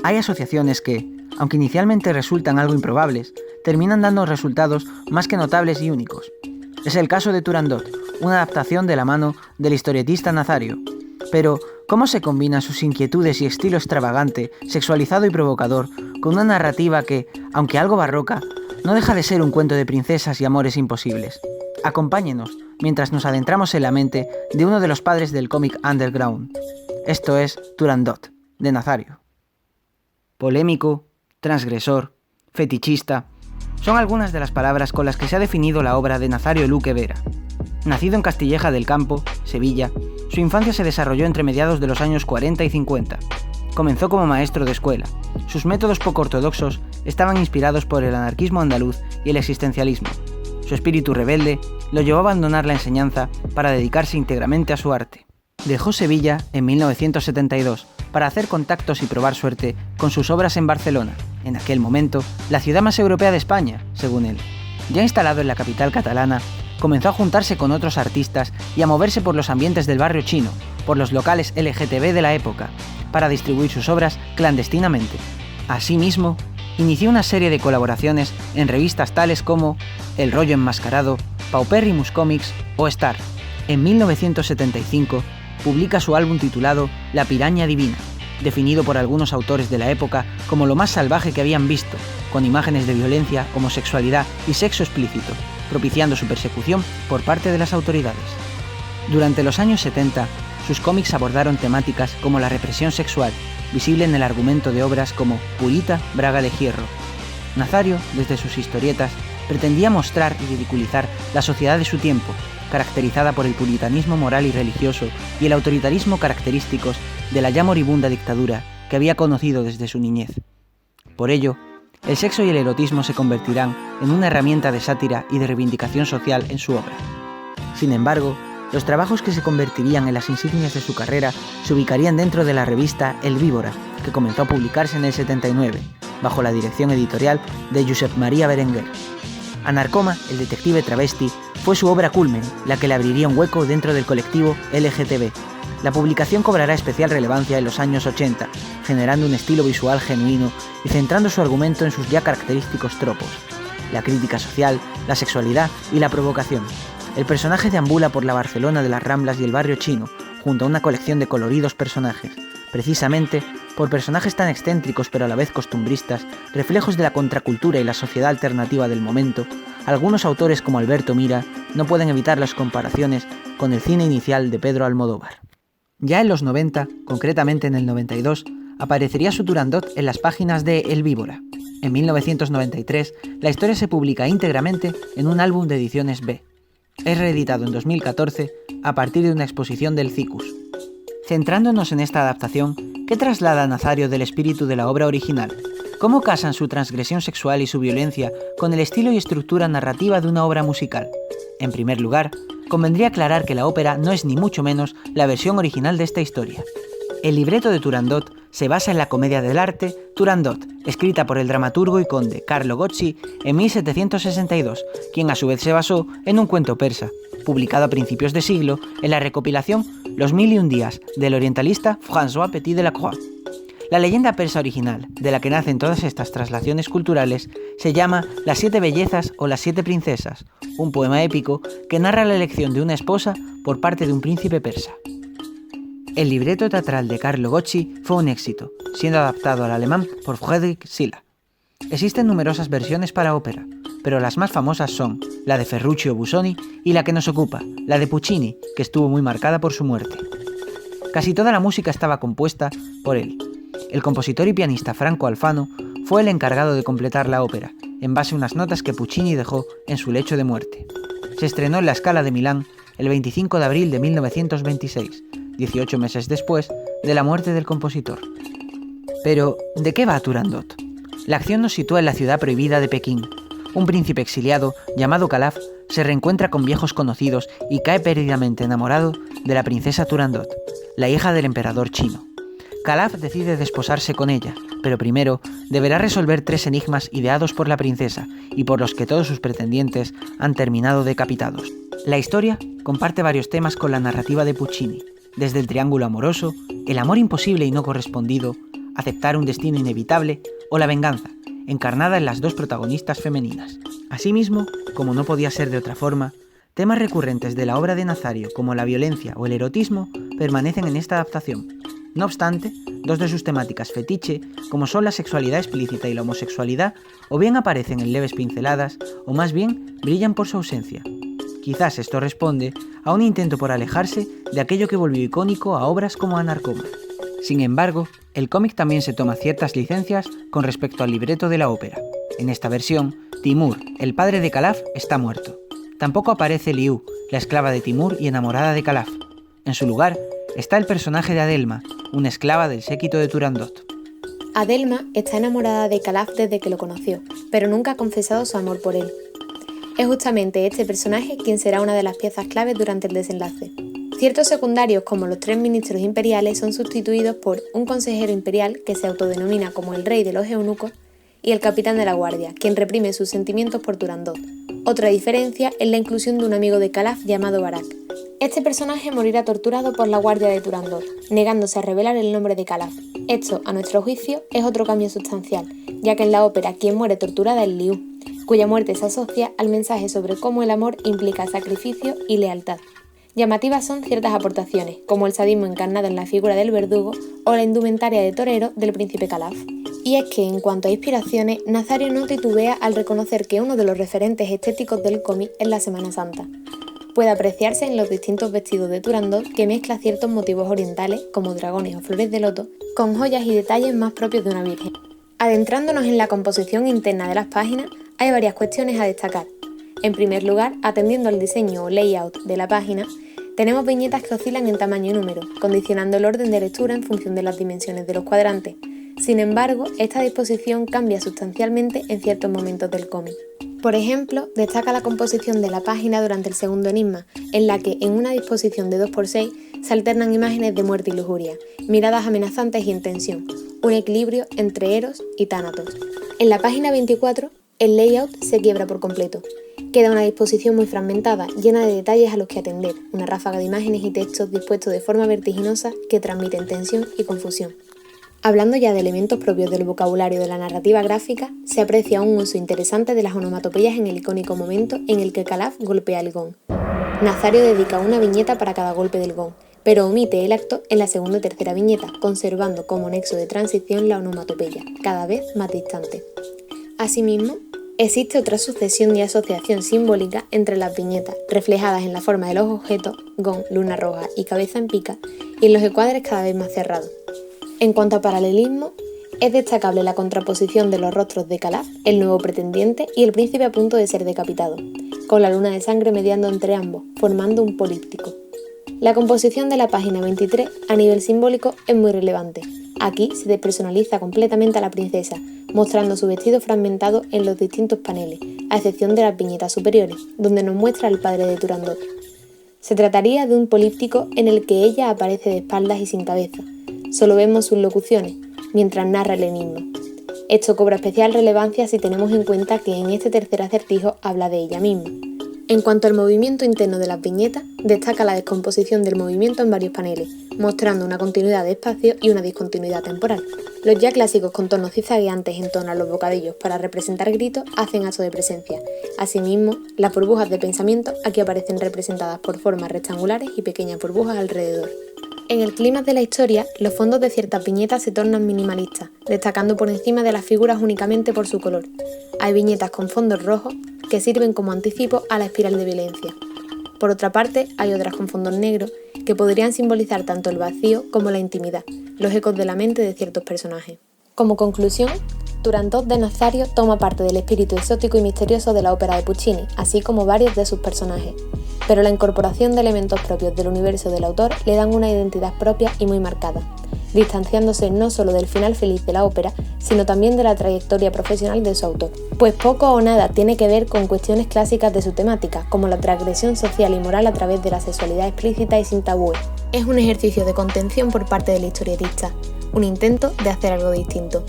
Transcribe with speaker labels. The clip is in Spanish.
Speaker 1: Hay asociaciones que, aunque inicialmente resultan algo improbables, terminan dando resultados más que notables y únicos. Es el caso de Turandot, una adaptación de la mano del historietista Nazario. Pero, ¿cómo se combinan sus inquietudes y estilo extravagante, sexualizado y provocador, con una narrativa que, aunque algo barroca, no deja de ser un cuento de princesas y amores imposibles? Acompáñenos mientras nos adentramos en la mente de uno de los padres del cómic underground. Esto es Turandot, de Nazario. Polémico, transgresor, fetichista, son algunas de las palabras con las que se ha definido la obra de Nazario Luque Vera. Nacido en Castilleja del Campo, Sevilla, su infancia se desarrolló entre mediados de los años 40 y 50. Comenzó como maestro de escuela. Sus métodos poco ortodoxos estaban inspirados por el anarquismo andaluz y el existencialismo. Su espíritu rebelde lo llevó a abandonar la enseñanza para dedicarse íntegramente a su arte. Dejó Sevilla en 1972 para hacer contactos y probar suerte con sus obras en Barcelona, en aquel momento la ciudad más europea de España, según él. Ya instalado en la capital catalana, comenzó a juntarse con otros artistas y a moverse por los ambientes del barrio chino, por los locales LGTB de la época, para distribuir sus obras clandestinamente. Asimismo, inició una serie de colaboraciones en revistas tales como El Rollo Enmascarado, Paupérrimus Comics o Star. En 1975, publica su álbum titulado La Piraña Divina, definido por algunos autores de la época como lo más salvaje que habían visto, con imágenes de violencia, homosexualidad y sexo explícito, propiciando su persecución por parte de las autoridades. Durante los años 70, sus cómics abordaron temáticas como la represión sexual, visible en el argumento de obras como Purita, Braga de Hierro. Nazario, desde sus historietas, pretendía mostrar y ridiculizar la sociedad de su tiempo, caracterizada por el puritanismo moral y religioso y el autoritarismo característicos de la ya moribunda dictadura que había conocido desde su niñez. Por ello, el sexo y el erotismo se convertirán en una herramienta de sátira y de reivindicación social en su obra. Sin embargo, los trabajos que se convertirían en las insignias de su carrera se ubicarían dentro de la revista El Víbora, que comenzó a publicarse en el 79, bajo la dirección editorial de Josep María Berenguer. Anarcoma, el detective travesti, fue su obra culmen, la que le abriría un hueco dentro del colectivo LGTB. La publicación cobrará especial relevancia en los años 80, generando un estilo visual genuino y centrando su argumento en sus ya característicos tropos: la crítica social, la sexualidad y la provocación. El personaje deambula por la Barcelona de las Ramblas y el barrio chino, junto a una colección de coloridos personajes. Precisamente, por personajes tan excéntricos pero a la vez costumbristas, reflejos de la contracultura y la sociedad alternativa del momento, algunos autores como Alberto Mira no pueden evitar las comparaciones con el cine inicial de Pedro Almodóvar. Ya en los 90, concretamente en el 92, aparecería su Turandot en las páginas de El Víbora. En 1993, la historia se publica íntegramente en un álbum de ediciones B. Es reeditado en 2014 a partir de una exposición del Cicus. Centrándonos en esta adaptación, ¿qué traslada Nazario del espíritu de la obra original? ¿Cómo casan su transgresión sexual y su violencia con el estilo y estructura narrativa de una obra musical? En primer lugar, convendría aclarar que la ópera no es ni mucho menos la versión original de esta historia. El libreto de Turandot se basa en la comedia del arte Turandot, escrita por el dramaturgo y conde Carlo Gozzi en 1762, quien a su vez se basó en un cuento persa, publicado a principios de siglo en la recopilación Los 1001 días del orientalista François Petit de la Croix. La leyenda persa original, de la que nacen todas estas traslaciones culturales, se llama Las 7 bellezas o Las 7 princesas, un poema épico que narra la elección de una esposa por parte de un príncipe persa. El libreto teatral de Carlo Gozzi fue un éxito, siendo adaptado al alemán por Friedrich Schiller. Existen numerosas versiones para ópera, pero las más famosas son la de Ferruccio Busoni y la que nos ocupa, la de Puccini, que estuvo muy marcada por su muerte. Casi toda la música estaba compuesta por él. El compositor y pianista Franco Alfano fue el encargado de completar la ópera, en base a unas notas que Puccini dejó en su lecho de muerte. Se estrenó en la Scala de Milán el 25 de abril de 1926, 18 meses después de la muerte del compositor. Pero, ¿de qué va Turandot? La acción nos sitúa en la ciudad prohibida de Pekín. Un príncipe exiliado, llamado Calaf, se reencuentra con viejos conocidos y cae perdidamente enamorado de la princesa Turandot, la hija del emperador chino. Calaf decide desposarse con ella, pero primero deberá resolver 3 enigmas ideados por la princesa y por los que todos sus pretendientes han terminado decapitados. La historia comparte varios temas con la narrativa de Puccini, desde el triángulo amoroso, el amor imposible y no correspondido, aceptar un destino inevitable o la venganza, encarnada en las dos protagonistas femeninas. Asimismo, como no podía ser de otra forma, temas recurrentes de la obra de Nazario, como la violencia o el erotismo, permanecen en esta adaptación. No obstante, dos de sus temáticas fetiche, como son la sexualidad explícita y la homosexualidad, o bien aparecen en leves pinceladas, o más bien brillan por su ausencia. Quizás esto responde a un intento por alejarse de aquello que volvió icónico a obras como Anarcoma. Sin embargo, el cómic también se toma ciertas licencias con respecto al libreto de la ópera. En esta versión, Timur, el padre de Calaf, está muerto. Tampoco aparece Liu, la esclava de Timur y enamorada de Calaf. En su lugar, está el personaje de Adelma, una esclava del séquito de Turandot.
Speaker 2: Adelma está enamorada de Calaf desde que lo conoció, pero nunca ha confesado su amor por él. Es justamente este personaje quien será una de las piezas claves durante el desenlace. Ciertos secundarios, como los 3 ministros imperiales, son sustituidos por un consejero imperial que se autodenomina como el rey de los eunucos y el capitán de la guardia, quien reprime sus sentimientos por Turandot. Otra diferencia es la inclusión de un amigo de Calaf llamado Barak. Este personaje morirá torturado por la guardia de Turandot, negándose a revelar el nombre de Calaf. Esto, a nuestro juicio, es otro cambio sustancial, ya que en la ópera quien muere torturada es Liu, cuya muerte se asocia al mensaje sobre cómo el amor implica sacrificio y lealtad. Llamativas son ciertas aportaciones, como el sadismo encarnado en la figura del verdugo o la indumentaria de torero del príncipe Calaf. Y es que, en cuanto a inspiraciones, Nazario no titubea al reconocer que uno de los referentes estéticos del cómic es la Semana Santa. Puede apreciarse en los distintos vestidos de Turandot, que mezcla ciertos motivos orientales, como dragones o flores de loto, con joyas y detalles más propios de una virgen. Adentrándonos en la composición interna de las páginas, hay varias cuestiones a destacar. En primer lugar, atendiendo al diseño o layout de la página, tenemos viñetas que oscilan en tamaño y número, condicionando el orden de lectura en función de las dimensiones de los cuadrantes. Sin embargo, esta disposición cambia sustancialmente en ciertos momentos del cómic. Por ejemplo, destaca la composición de la página durante el segundo enigma, en la que, en una disposición de 2×6, se alternan imágenes de muerte y lujuria, miradas amenazantes y en tensión, un equilibrio entre Eros y Tánatos. En la página 24, el layout se quiebra por completo. Queda una disposición muy fragmentada, llena de detalles a los que atender, una ráfaga de imágenes y textos dispuestos de forma vertiginosa que transmiten tensión y confusión. Hablando ya de elementos propios del vocabulario de la narrativa gráfica, se aprecia un uso interesante de las onomatopeyas en el icónico momento en el que Calaf golpea el gong. Nazario dedica una viñeta para cada golpe del gong, pero omite el acto en la segunda y tercera viñeta, conservando como nexo de transición la onomatopeya, cada vez más distante. Asimismo, existe otra sucesión y asociación simbólica entre las viñetas, reflejadas en la forma de los objetos, gong, luna roja y cabeza en pica, y en los encuadres cada vez más cerrados. En cuanto a paralelismo, es destacable la contraposición de los rostros de Calaf, el nuevo pretendiente, y el príncipe a punto de ser decapitado, con la luna de sangre mediando entre ambos, formando un políptico. La composición de la página 23, a nivel simbólico, es muy relevante. Aquí se despersonaliza completamente a la princesa, mostrando su vestido fragmentado en los distintos paneles, a excepción de las viñetas superiores, donde nos muestra al padre de Turandot. Se trataría de un políptico en el que ella aparece de espaldas y sin cabeza. Solo vemos sus locuciones, mientras narra el enigma. Esto cobra especial relevancia si tenemos en cuenta que en este tercer acertijo habla de ella misma. En cuanto al movimiento interno de las viñetas, destaca la descomposición del movimiento en varios paneles, mostrando una continuidad de espacio y una discontinuidad temporal. Los ya clásicos contornos zigzagueantes en torno a los bocadillos para representar gritos hacen acto de presencia. Asimismo, las burbujas de pensamiento aquí aparecen representadas por formas rectangulares y pequeñas burbujas alrededor. En el clímax de la historia, los fondos de ciertas viñetas se tornan minimalistas, destacando por encima de las figuras únicamente por su color. Hay viñetas con fondos rojos que sirven como anticipo a la espiral de violencia. Por otra parte, hay otras con fondos negros que podrían simbolizar tanto el vacío como la intimidad, los ecos de la mente de ciertos personajes. Como conclusión, Turandot de Nazario toma parte del espíritu exótico y misterioso de la ópera de Puccini, así como varios de sus personajes, pero la incorporación de elementos propios del universo del autor le dan una identidad propia y muy marcada, distanciándose no solo del final feliz de la ópera, sino también de la trayectoria profesional de su autor, pues poco o nada tiene que ver con cuestiones clásicas de su temática, como la transgresión social y moral a través de la sexualidad explícita y sin tabúes. Es un ejercicio de contención por parte del historietista, un intento de hacer algo distinto.